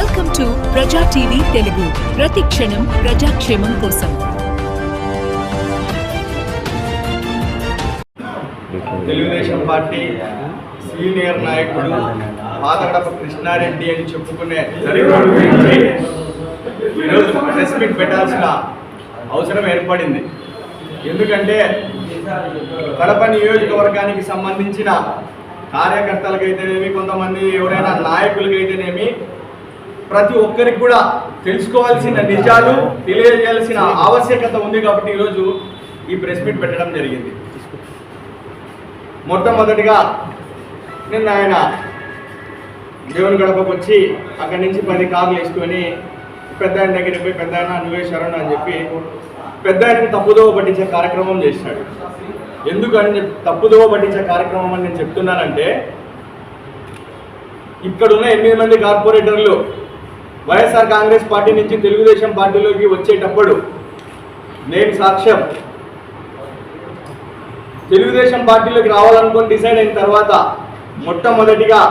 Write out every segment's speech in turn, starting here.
Welcome to ప్రజా TV Telugu. ప్రతి క్షణం ప్రజాక్షేమం కోసం. తెలుగుదేశం పార్టీ సీనియర్ నాయకుడు పాతగడప కృష్ణారెడ్డి అని చెప్పుకునే ఈరోజు ప్రెస్ మీట్ పెట్టాల్సిన అవసరం ఏర్పడింది. ఎందుకంటే కడప నియోజకవర్గానికి సంబంధించిన కార్యకర్తలకైతేనేమి, కొంతమంది ఎవరైనా నాయకులకైతేనేమి, ప్రతి ఒక్కరికి కూడా తెలుసుకోవాల్సిన నిజాలు తెలియజేయాల్సిన ఆవశ్యకత ఉంది. కాబట్టి ఈరోజు ఈ ప్రెస్ మీట్ పెట్టడం జరిగింది. మొట్టమొదటిగా నిన్న ఆయన దేవుని గడపకు వచ్చి అక్కడి నుంచి 10 కార్లు వేసుకొని పెద్ద ఆయన దగ్గరికి పోయి, పెద్ద ఆయన నువ్వే శరణు అని చెప్పి పెద్ద ఆయనకి తప్పుదోవ పట్టించే కార్యక్రమం చేశాడు. ఎందుకని తప్పుదోవ పట్టించే కార్యక్రమం అని నేను చెప్తున్నానంటే, ఇక్కడున్న 8 మంది కార్పొరేటర్లు వైఎస్ఆర్ కాంగ్రెస్ పార్టీ నుంచి తెలుగుదేశం పార్టీలోకి వచ్చేటప్పుడు నేను సాక్ష్యం. తెలుగుదేశం పార్టీలోకి రావాలనుకొని డిసైడ్ అయిన తర్వాత మొట్టమొదటిగా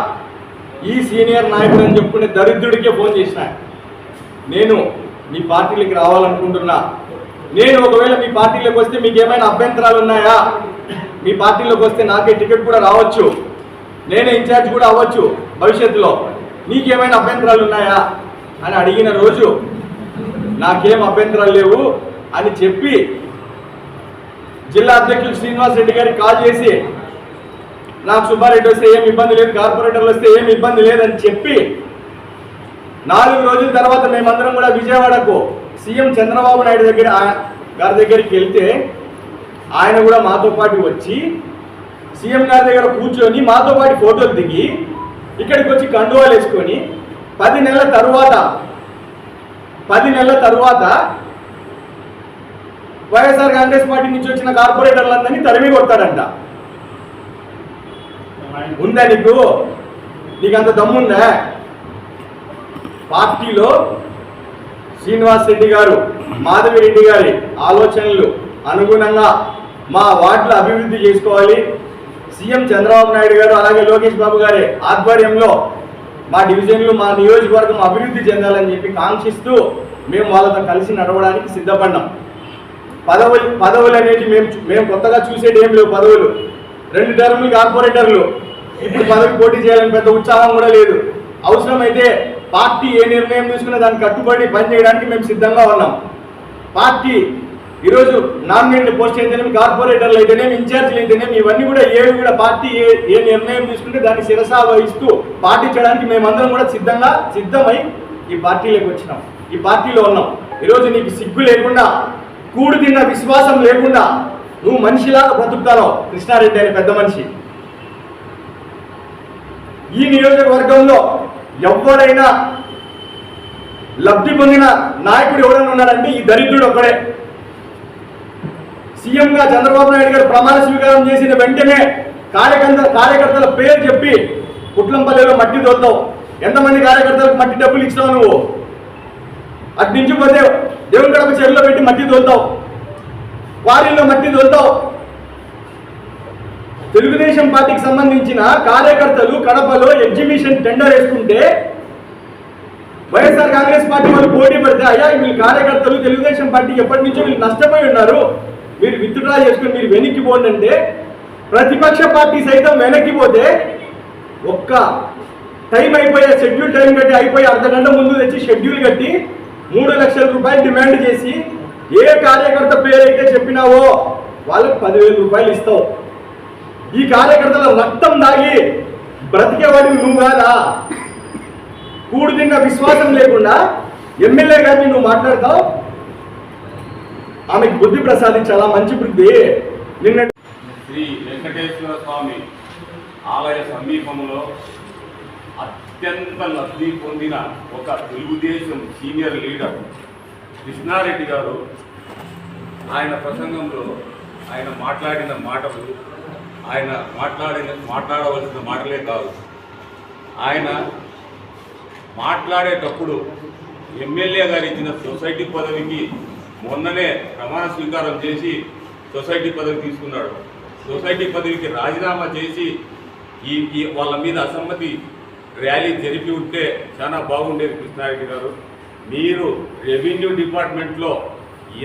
ఈ సీనియర్ నాయకుడు అని చెప్పుకునే దరిద్రుడికే ఫోన్ చేసిన, నేను మీ పార్టీలోకి రావాలనుకుంటున్నా, నేను ఒకవేళ మీ పార్టీలోకి వస్తే మీకు ఏమైనా అభ్యంతరాలు ఉన్నాయా, మీ పార్టీలోకి వస్తే నాకే టికెట్ కూడా రావచ్చు, నేనే ఇన్ఛార్జ్ కూడా అవ్వచ్చు భవిష్యత్తులో, నీకేమైనా అభ్యంతరాలు ఉన్నాయా అని అడిగిన రోజు నాకేం అభ్యంతరాలు లేవు అని చెప్పి జిల్లా అధ్యక్షులు శ్రీనివాస్ రెడ్డి గారికి కాల్ చేసి, నాకు సుబ్బారెడ్డి వస్తే ఏం ఇబ్బంది లేదు, కార్పొరేటర్లు వస్తే ఏం ఇబ్బంది లేదని చెప్పి 4 రోజుల తర్వాత మేమందరం కూడా విజయవాడకు సీఎం చంద్రబాబు నాయుడు గారి దగ్గరికి వెళ్తే ఆయన కూడా మాతో పాటు వచ్చి సీఎం గారి దగ్గర కూర్చొని మాతో పాటు ఫోటోలు దిగి ఇక్కడికి వచ్చి కండువాలు వేసుకొని 10 నెలల తరువాత వైఎస్ఆర్ కాంగ్రెస్ పార్టీ నుంచి వచ్చిన కార్పొరేటర్లందరినీ తరిమి కొడతాడంట. ఉందా నీకు అంత దమ్ముందా? పార్టీలో శ్రీనివాస్ రెడ్డి గారు, మాధవిరెడ్డి గారి ఆలోచనలు అనుగుణంగా మా వార్డులు అభివృద్ధి చేసుకోవాలి, సీఎం చంద్రబాబు నాయుడు గారు అలాగే లోకేష్ బాబు గారి ఆధ్వర్యంలో మా డివిజన్లు, మా నియోజకవర్గం అభివృద్ధి చెందాలని చెప్పి కాంక్షిస్తూ మేము వాళ్ళతో కలిసి నడవడానికి సిద్ధపడ్డాం. పదవులు అనేవి మేము కొత్తగా చూసేది ఏం లేవు. పదవులు 2 టర్ములు కార్పొరేటర్లు, ఇప్పుడు పదవి పోటీ చేయాలని పెద్ద ఉత్సాహం కూడా లేదు. అవసరమైతే పార్టీ ఏ నిర్ణయం తీసుకున్నా దానికి కట్టుబడి పనిచేయడానికి మేము సిద్ధంగా ఉన్నాం. పార్టీ ఈరోజు నామినేటెడ్ పోస్ట్ అయితేనేమి, కార్పొరేటర్లు అయితేనేమి, ఇన్ఛార్జీలు అయితేనేమి, ఇవన్నీ కూడా ఏవి కూడా పార్టీ ఏ నిర్ణయం తీసుకుంటే దాన్ని శిరసా వహిస్తూ పాటించడానికి మేమందరం కూడా సిద్ధమై ఈ పార్టీలోకి వచ్చినాం, ఈ పార్టీలో ఉన్నాం. ఈరోజు నీకు సిగ్గు లేకుండా, కూడు తిన్న విశ్వాసం లేకుండా నువ్వు మనిషిలాగా బ్రతుకుతానో కృష్ణారెడ్డి అనే పెద్ద మనిషి. ఈ నియోజకవర్గంలో ఎవరైనా లబ్ధి పొందిన నాయకుడు ఎవరైనా ఉన్నాడంటే ఈ దరిద్రుడు ఒక్కడే. సీఎంగా చంద్రబాబు నాయుడు గారు ప్రమాణ స్వీకారం చేసిన వెంటనే కార్యకర్తల పేరు చెప్పి పుట్లంపల్లిలో మట్టి తోలుతావు. ఎంతమంది కార్యకర్తలకు మట్టి డబ్బులు ఇచ్చినావు నువ్వు? అటు నుంచి పోతే దేవుని గడప చెరువులో పెట్టి మట్టి తోలుతావు, వారిలో మట్టి తోలుతావు. తెలుగుదేశం పార్టీకి సంబంధించిన కార్యకర్తలు కడపలో ఎగ్జిబిషన్ టెండర్ వేసుకుంటే వైఎస్ఆర్ కాంగ్రెస్ పార్టీ వాళ్ళు పోటీ పడితే, అయ్యా వీళ్ళు కార్యకర్తలు తెలుగుదేశం పార్టీకి ఎప్పటి నుంచో వీళ్ళు నష్టపోయి ఉన్నారు, మీరు విత్డ్రా చేసుకుని మీరు వెనక్కి పోండి అంటే ప్రతిపక్ష పార్టీ సైతం వెనక్కి పోతే ఒక్క టైం అయిపోయే షెడ్యూల్ టైం కట్టి అయిపోయి అర్ధగంట ముందు తెచ్చి షెడ్యూల్ కట్టి 3 లక్షల రూపాయలు డిమాండ్ చేసి ఏ కార్యకర్త పేరైతే చెప్పినావో వాళ్ళకి 10,000 రూపాయలు ఇస్తావు. ఈ కార్యకర్తల రక్తం దాగి బ్రతికేవాడిని నువ్వు కాదా? కూడు తిన్న విశ్వాసం లేకుండా ఎమ్మెల్యే గారిని నువ్వు మాట్లాడతావు. ఆమెకు బుద్ధి ప్రసాదించాలా, మంచి బుద్ధి. నిన్న శ్రీ వెంకటేశ్వర స్వామి ఆలయ సమీపంలో అత్యంత లబ్ధి పొందిన ఒక తెలుగుదేశం సీనియర్ లీడర్ కృష్ణారెడ్డి గారు ఆయన ప్రసంగంలో ఆయన మాట్లాడిన మాటలు, ఆయన మాట్లాడవలసిన మాటలే కాదు, ఆయన మాట్లాడేటప్పుడు ఎమ్మెల్యే గారు ఇచ్చిన సొసైటీ పదవికి మొన్ననే ప్రమాణ స్వీకారం చేసి సొసైటీ పదవి తీసుకున్నాడు. సొసైటీ పదవికి రాజీనామా చేసి వాళ్ళ మీద అసమ్మతి ర్యాలీ జరిపి ఉంటే చాలా బాగుండేది కృష్ణారెడ్డి గారు. మీరు రెవెన్యూ డిపార్ట్మెంట్లో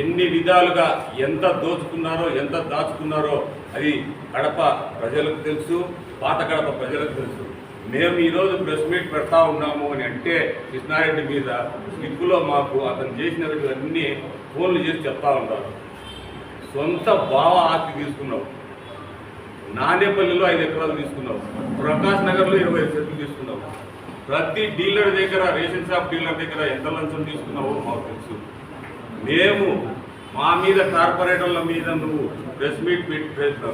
ఎన్ని విధాలుగా ఎంత దోచుకున్నారో ఎంత దాచుకున్నారో అది కడప ప్రజలకు తెలుసు, పాత కడప ప్రజలకు తెలుసు. మేము ఈరోజు ప్రెస్ మీట్ పెడతా ఉన్నాము అని అంటే కృష్ణారెడ్డి మీద స్లిప్పులో మాకు అతను చేసినవన్నీ ఫోన్లు చేసి చెప్తా ఉంటారు. సొంత బావ ఆస్తి తీసుకున్నావు, నానేపల్లిలో 5 ఎకరాలు తీసుకున్నావు, ప్రకాష్ నగర్లో 20 సెంట్లు తీసుకున్నావు. ప్రతి డీలర్ దగ్గర, రేషన్ షాప్ డీలర్ దగ్గర ఎంత లంచం తీసుకున్నావో మాకు తెలుసు. మేము మా మీద కార్పొరేటర్ల మీద నువ్వు ప్రెస్ మీట్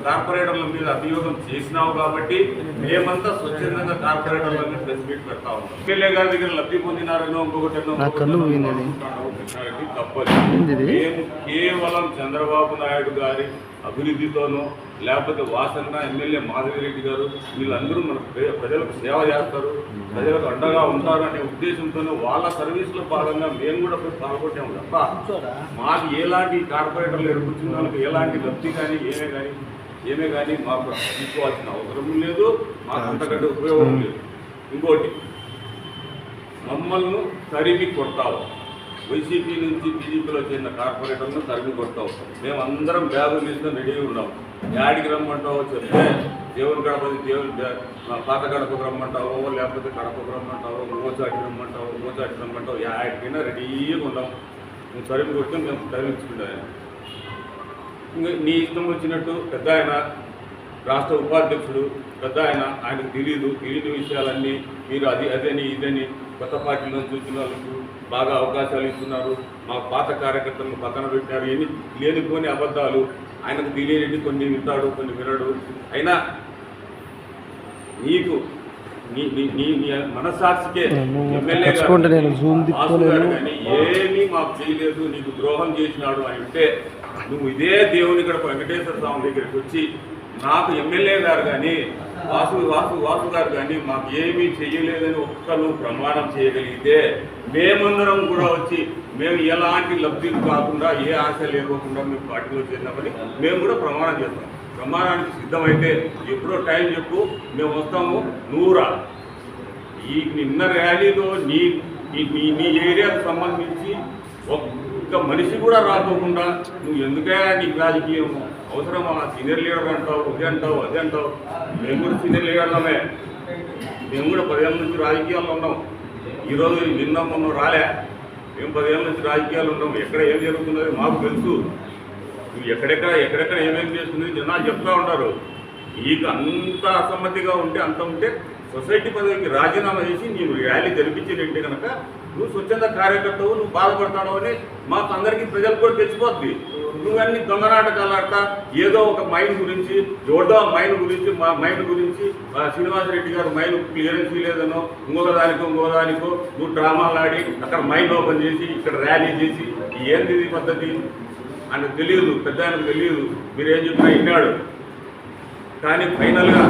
కార్పొరేటర్ల మీద అభియోగం చేసినావు కాబట్టి మేమంతా స్వచ్ఛందంగా కార్పొరేటర్ల మీద ప్రెస్ మీట్ పెడతా ఉన్నాం. ఎమ్మెల్యే గారి దగ్గర లబ్ధి పొందినారనో ఇంకొకటనో తప్పదు. మేము కేవలం చంద్రబాబు నాయుడు గారి అభివృద్ధితోనో లేకపోతే వాసన్న ఎమ్మెల్యే మాధవిరెడ్డి గారు వీళ్ళందరూ మన ప్రజలకు సేవ చేస్తారు, ప్రజలకు అండగా ఉంటారు అనే ఉద్దేశంతోనే వాళ్ళ సర్వీసులో భాగంగా మేము కూడా పాల్గొంటాము తప్ప మాకు ఎలాంటి కార్పొరేటర్లు ఎదుర్కొచ్చిన వాళ్ళకి ఎలాంటి లబ్ధి కానీ ఏమే కానీ మాకు తీసుకోవాల్సిన అవసరం లేదు, మాకు అంతకంటే ఉపయోగం లేదు. ఇంకోటి, మమ్మల్ని తరిమి కొడతావు, వైసీపీ నుంచి టీడీపీలో చేరిన కార్పొరేటర్లను తరిమి కొడతావు. మేమందరం బ్యాగులు తీసుకొని రెడీగా ఉన్నాం. యాడికి రమ్మంటావో చెప్తే దేవుని గడపది పాత గడపకు రమ్మంటావో లేకపోతే కడపకు రమ్మంటావో మోచాటికి రమ్మంటావు యాడికైనా రెడీగా ఉన్నాం. నువ్వు తరిమి కొడితే మేము తరిమించుకుంటాను. ఇంకా నీ ఇష్టం వచ్చినట్టు పెద్ద ఆయన రాష్ట్ర ఉపాధ్యక్షుడు పెద్ద ఆయనకు తెలియని విషయాలన్నీ మీరు అదని ఇదని కొత్త పార్టీలను చూసిన వాళ్ళకు బాగా అవకాశాలు ఇస్తున్నారు, మా పాత కార్యకర్తలను పక్కన పెట్టారు, ఏమి లేనిపోని అబద్ధాలు. ఆయనకు తెలియని కొన్ని వింటాడు, కొన్ని వినడు. అయినా నీకు నీ మనస్సాక్షికే ఎమ్మెల్యే గారు కానీ ఏమీ మాకు చేయలేదు, నీకు ద్రోహం చేసినాడు అని అంటే నువ్వు ఇదే దేవుని గడప వెంకటేశ్వర స్వామి దగ్గరికి వచ్చి నాకు ఎమ్మెల్యే గారు కానీ వాసు గారు కానీ మాకు ఏమీ చెయ్యలేదని నువ్వు ప్రమాణం చేయగలిగితే మేమందరం కూడా వచ్చి మేము ఎలాంటి లబ్ధి కాకుండా ఏ ఆశ లేకోకుండా మేము పార్టీలో చేరినామని మేము కూడా ప్రమాణం చేస్తాం. ప్రమాణానికి సిద్ధమైతే ఎప్పుడో టైం చెప్పు, మేము వస్తాము. నువ్వురా ఈ నిన్న ర్యాలీలో నీ ఏరియాకు సంబంధించి ఒక్క మనిషి కూడా రాకోకుండా నువ్వు ఎందుకైనా నీకు రాజకీయం అవసరమా? సీనియర్ లీడర్ అంటావు, అదే అంటావు. మేము కూడా సీనియర్ లీడర్లమే, మేము కూడా 10 ఏళ్ళ నుంచి రాజకీయాల్లో ఉన్నాం. ఈరోజు నిన్న మొన్న రాలే, మేము 10 ఏళ్ళ నుంచి రాజకీయాలు ఉన్నాం. ఎక్కడ ఏం జరుగుతున్నది మాకు తెలుసు. నువ్వు ఎక్కడెక్కడ ఏమేమి చేస్తున్నది జనాలు చెప్తూ ఉంటారు. నీకు అంత అసమ్మతిగా ఉంటే సొసైటీ పదవికి రాజీనామా చేసి నీవు ర్యాలీ జరిపించేటంటే కనుక నువ్వు స్వచ్ఛంద కార్యకర్తవు, నువ్వు బాధపడతావు అని మాకు అందరికీ ప్రజలు కూడా తెచ్చిపోద్ది. నువ్వన్నీ దొంగ నాటకాలు ఆడతా ఏదో ఒక మైన్ గురించి మా మైన్ గురించి శ్రీనివాసరెడ్డి గారు మైన్ క్లియరెన్స్ లేదనో ఇంకొక దానికో నువ్వు డ్రామాలు ఆడి అక్కడ మైన్ ఓపెన్ చేసి ఇక్కడ ర్యాలీ చేసి ఏంది పద్ధతి అని తెలియదు, పెద్ద ఆయనకు తెలియదు. మీరేం చెప్పినా విన్నాడు. కానీ ఫైనల్గా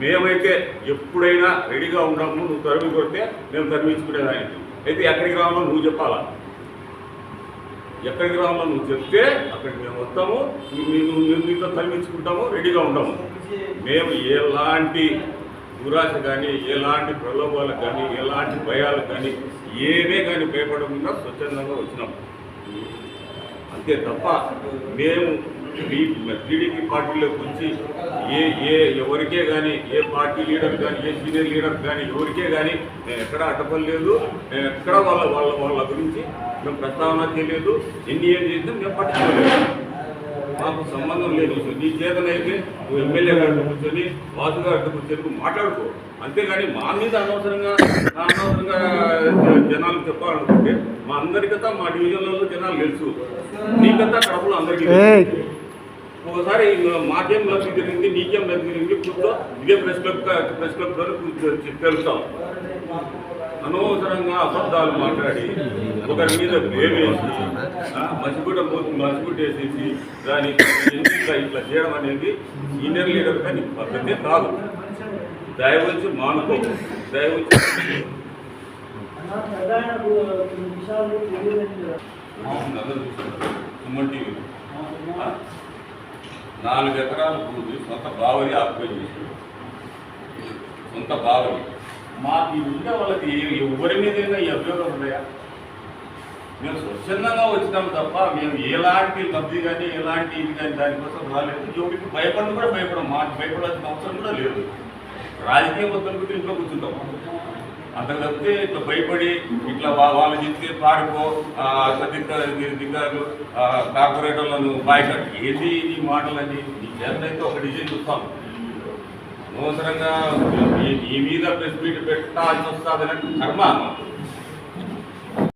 మేమైతే ఎప్పుడైనా రెడీగా ఉన్నాము. నువ్వు తరిమి కొడితే మేము తరిమించుకునేదానికి అయితే ఎక్కడికి రావాలో నువ్వు చెప్పాలా. ఎక్కడికి రావాలో నువ్వు చెప్తే అక్కడికి మేము వస్తాము, మీతో తరిమించుకుంటాము, రెడీగా ఉంటాము. మేము ఎలాంటి దురాశ కానీ ఎలాంటి ప్రలోభాలకు కానీ ఎలాంటి భయాలకు కానీ ఏమే కానీ భయపడకుండా స్వచ్ఛందంగా వచ్చినాము. అంతే తప్ప మేము టీడీపీ పార్టీలోకి వచ్చి ఎవరికే కానీ ఏ పార్టీ లీడర్ కానీ ఏ సీనియర్ లీడర్ కానీ ఎవరికే కానీ నేను ఎక్కడ అడ్డపడలేదు. నేను ఎక్కడ వాళ్ళ గురించి మేము ప్రస్తావన చేయలేదు. ఏం చేసినా మేము పట్టించుకోలేదు. మాకు సంబంధం లేదు. నీ చేతనైతే నువ్వు ఎమ్మెల్యే గారితో కూర్చొని వాసు గారితో కూర్చొని మాట్లాడుకో. అంతేగాని మా మీద అనవసరంగా జనాలు చెప్పాలనుకుంటే మా అందరికతా మా డివిజన్లలో జనాలు తెలుసు. నీకంతా కడపలో అందరికీ ఒకసారి మాకేం లబ్ధి జరిగింది, నీకేం లబ్ధి జరిగింది కూర్చో ఇదే ప్రెస్ క్లబ్లో తెలుస్తాం. అనవసరంగా అబద్ధాలు మాట్లాడి ఒకరి మీద వేసి మసిగుట్టేసేసి దాని ఇట్లా చేయడం అనేది సీనియర్ లీడర్ కానీ పద్ధతే కాదు. దయవచ్చి మానుకో, దయవచ్చి సుమన్ టీవీ 4 ఎకరాల భూమి సొంత బావలి ఆక్యుపై చేసి సొంత బావలి మాకు ఈ ఉండే వాళ్ళకి ఎవరి మీదైనా ఈ అభియోగం ఉన్నాయా? మేము స్వచ్ఛందంగా వచ్చినాం తప్ప మేము ఎలాంటి లబ్ధి కానీ ఎలాంటి ఇది కానీ దానికోసం రాలేదు. ఎవరికి భయపడడం కూడా భయపడం, మాకు భయపడాల్సిన అవసరం కూడా లేదు. రాజకీయ మొత్తం ఇంట్లో కూర్చుంటాం. అంత తప్పితే ఇట్లా భయపడి ఇట్లా వాళ్ళు చెప్తే పాడుకో దిగ్గారు కార్పొరేటర్లను బాయ్కట్ ఏంటి ఈ మాటలని అయితే ఒక డిజైన్ చూస్తాం. అనవసరంగా ఈ మీద ప్రెస్ మీట్ పెట్టాల్సి వస్తుందని కర్మ